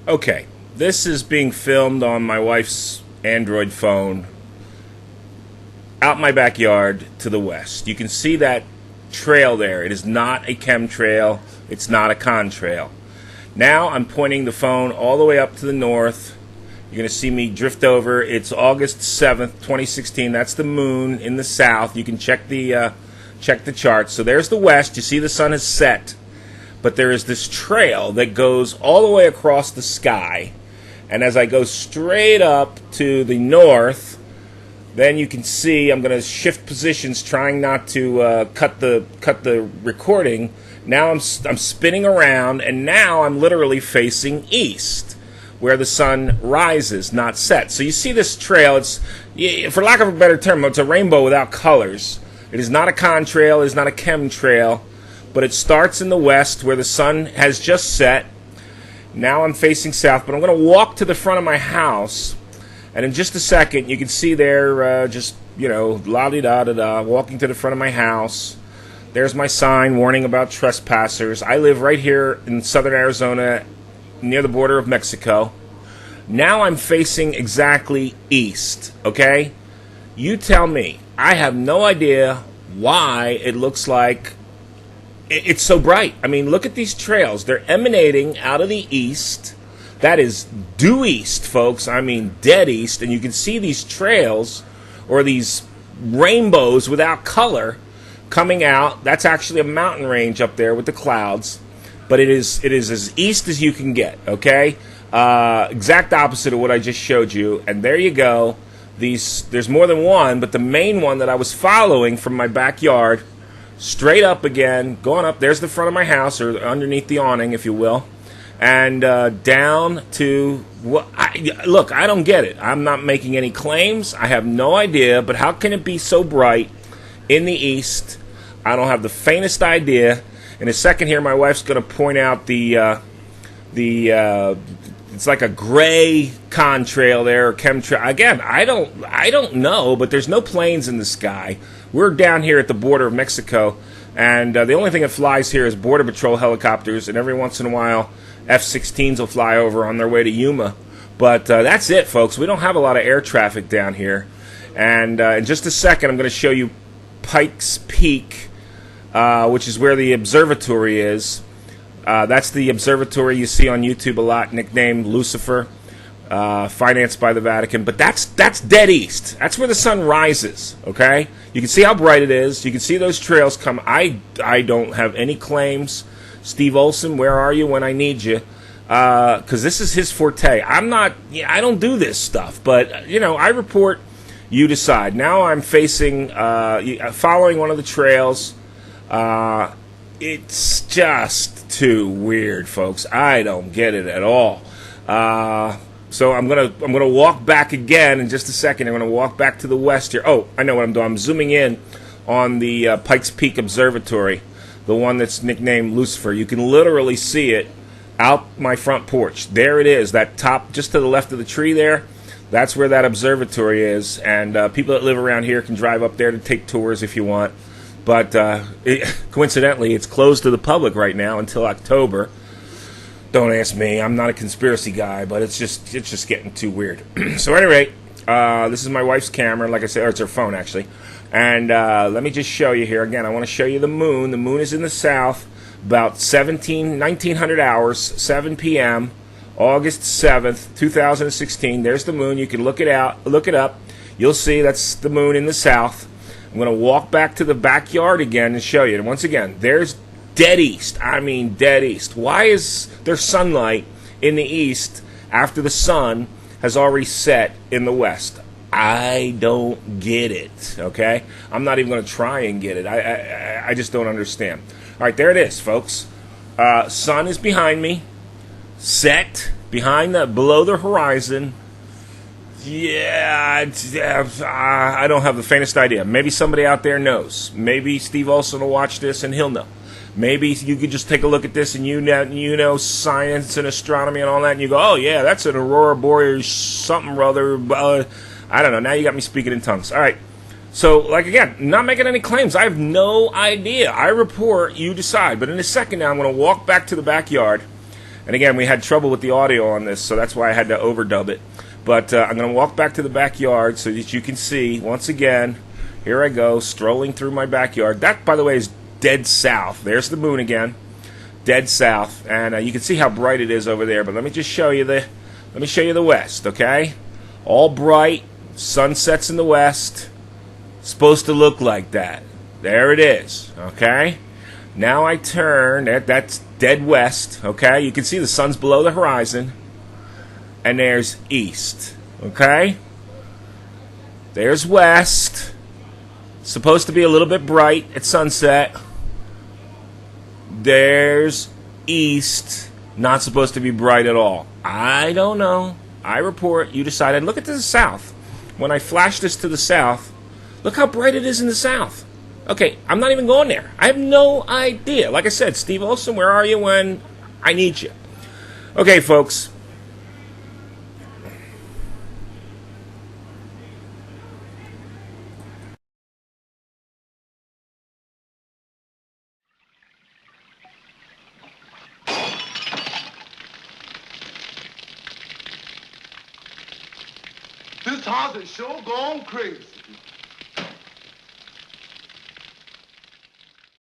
Okay, this is being filmed on my wife's Android phone out my backyard to the west. You can see that trail there. It is not a chemtrail. It's not a contrail. Now I'm pointing the phone all the way up to the north. You're going to see me drift over. It's August 7th, 2016. That's the moon in the south. You can check the chart. So there's the west. You see the sun has set. But there is this trail that goes all the way across the sky. And as I go straight up to the north, then you can see I'm going to shift positions, trying not to cut the recording. Now I'm spinning around, and now I'm literally facing east, where the sun rises, not sets. So you see this trail. It's, for lack of a better term, it's a rainbow without colors. It is not a contrail. It is not a chemtrail. But it starts in the west where the sun has just set. Now I'm facing south, but I'm going to walk to the front of my house. And in just a second, you can see there, la-di-da-da-da, walking to the front of my house. There's my sign warning about trespassers. I live right here in southern Arizona, near the border of Mexico. Now I'm facing exactly east, okay? You tell me. I have no idea why it looks like it's so bright. I mean, look at these trails. They're emanating out of the east. That is due east, folks. I mean, dead east. And you can see these trails, or these rainbows without color, coming out. That's actually a mountain range up there with the clouds. But it is as east as you can get, okay? Exact opposite of what I just showed you. And there you go. There's more than one, but the main one that I was following from my backyard, straight up again, going up. There's the front of my house, or underneath the awning, if you will. And down to... Look, I don't get it. I'm not making any claims. I have no idea. But how can it be so bright in the east? I don't have the faintest idea. In a second here, my wife's going to point out it's like a gray contrail there, or chemtrail. Again, I don't know, but there's no planes in the sky. We're down here at the border of Mexico, and the only thing that flies here is Border Patrol helicopters, and every once in a while, F-16s will fly over on their way to Yuma. But that's it, folks. We don't have a lot of air traffic down here. And in just a second, I'm going to show you Pikes Peak, which is where the observatory is. That's the observatory you see on YouTube a lot, nicknamed Lucifer, financed by the Vatican. But that's dead east. That's where the sun rises, okay? You can see how bright it is. You can see those trails come. I don't have any claims. Steve Olson, where are you when I need you? Because this is his forte. I don't do this stuff. But, I report, you decide. Now I'm following one of the trails. It's just too weird, folks. I don't get it at all. So I'm gonna walk back again in just a second. I'm gonna walk back to the west here. Oh, I know what I'm doing. I'm zooming in on the Pikes Peak Observatory, the one that's nicknamed Lucifer. You can literally see it out my front porch. There it is. That top, just to the left of the tree there. That's where that observatory is. And people that live around here can drive up there to take tours if you want. But coincidentally, it's closed to the public right now until October. Don't ask me. I'm not a conspiracy guy, but it's just getting too weird. So at any rate, this is my wife's camera. Like I said, or it's her phone, actually. And let me just show you here. Again, I want to show you the moon. The moon is in the south, about 1900 hours, 7 p.m., August 7th, 2016. There's the moon. You can look it up. You'll see that's the moon in the south. I'm going to walk back to the backyard again and show you. And once again, there's dead east. I mean dead east. Why is there sunlight in the east after the sun has already set in the west? I don't get it, okay? I'm not even going to try and get it. I just don't understand. All right, there it is, folks. Sun is behind me, set below the horizon. Yeah, I don't have the faintest idea. Maybe somebody out there knows. Maybe Steve Olson will watch this and he'll know. Maybe you could just take a look at this and you know science and astronomy and all that, and you go, oh yeah, that's an aurora borealis something or other. I don't know. Now you got me speaking in tongues. All right. So, like, again, not making any claims. I have no idea. I report, you decide. But in a second now, I'm going to walk back to the backyard, And again, we had trouble with the audio on this, so that's why I had to overdub it. But I'm going to walk back to the backyard so that you can see, once again, here I go, strolling through my backyard. That, by the way, is dead south. There's the moon again, dead south. And you can see how bright it is over there. But let me just show you the west, okay? All bright, sunsets in the west. Supposed to look like that. There it is, okay? Now I turn, that's dead west, okay? You can see the sun's below the horizon. And there's east, okay? There's west. Supposed to be a little bit bright at sunset. There's east. Not supposed to be bright at all. I don't know. I report. You decided. Look at the south. When I flash this to the south, look how bright it is in the south. Okay, I'm not even going there. I have no idea. Like I said, Steve Olson, where are you when I need you? Okay, folks. This house is sure gone crazy.